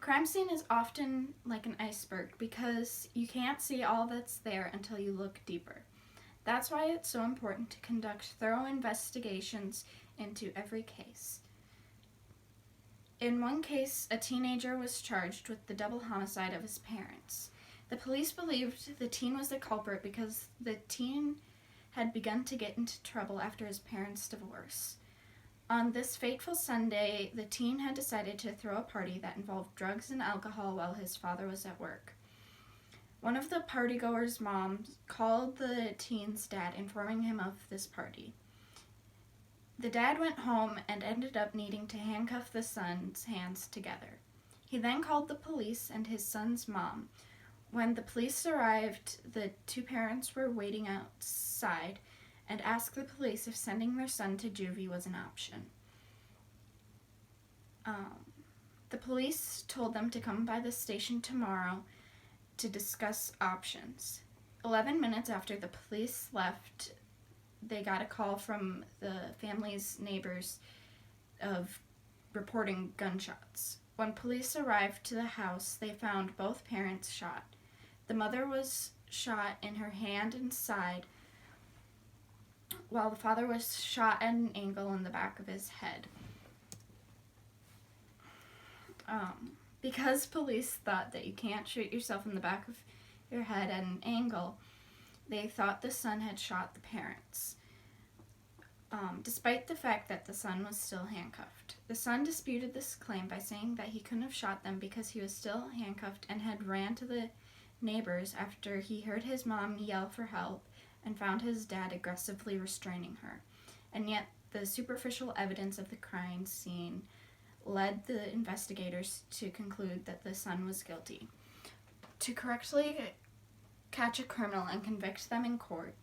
crime scene is often like an iceberg because you can't see all that's there until you look deeper. That's why it's so important to conduct thorough investigations into every case. In one case, a teenager was charged with the double homicide of his parents. The police believed the teen was the culprit because the teen had begun to get into trouble after his parents' divorce. On this fateful Sunday, the teen had decided to throw a party that involved drugs and alcohol while his father was at work. One of the partygoers' moms called the teen's dad, informing him of this party. The dad went home and ended up needing to handcuff the son's hands together. He then called the police and his son's mom. When the police arrived, the two parents were waiting outside and asked the police if sending their son to juvie was an option. The police told them to come by the station tomorrow to discuss options. 11 minutes after the police left, they got a call from the family's neighbors of reporting gunshots. When police arrived to the house, they found both parents shot. The mother was shot in her hand and side, while the father was shot at an angle in the back of his head. Because police thought that you can't shoot yourself in the back of your head at an angle, they thought the son had shot the parents, despite the fact that the son was still handcuffed. The son disputed this claim by saying that he couldn't have shot them because he was still handcuffed and had ran to the neighbors after he heard his mom yell for help and found his dad aggressively restraining her. And yet, the superficial evidence of the crime scene led the investigators to conclude that the son was guilty. To correctly catch a criminal and convict them in court,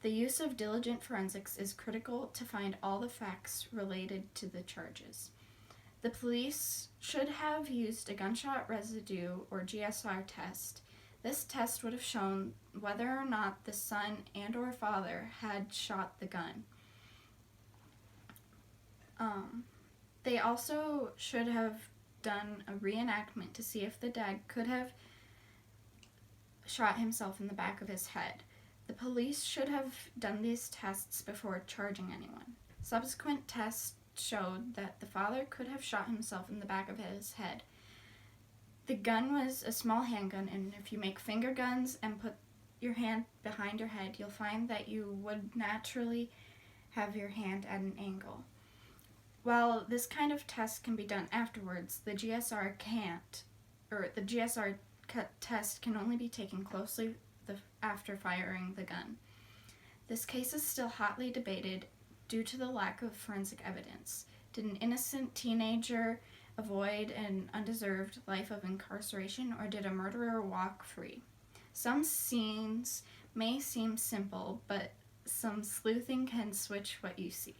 the use of diligent forensics is critical to find all the facts related to the charges. The police should have used a gunshot residue or GSR test. This test would have shown whether or not the son and or father had shot the gun. They also should have done a reenactment to see if the dad could have shot himself in the back of his head. The police should have done these tests before charging anyone. Subsequent tests showed that the father could have shot himself in the back of his head. The gun was a small handgun, and if you make finger guns and put your hand behind your head, you'll find that you would naturally have your hand at an angle. While this kind of test can be done afterwards, the GSR test can only be taken closely after firing the gun. This case is still hotly debated due to the lack of forensic evidence. Did an innocent teenager avoid an undeserved life of incarceration, or did a murderer walk free? Some scenes may seem simple, but some sleuthing can switch what you see.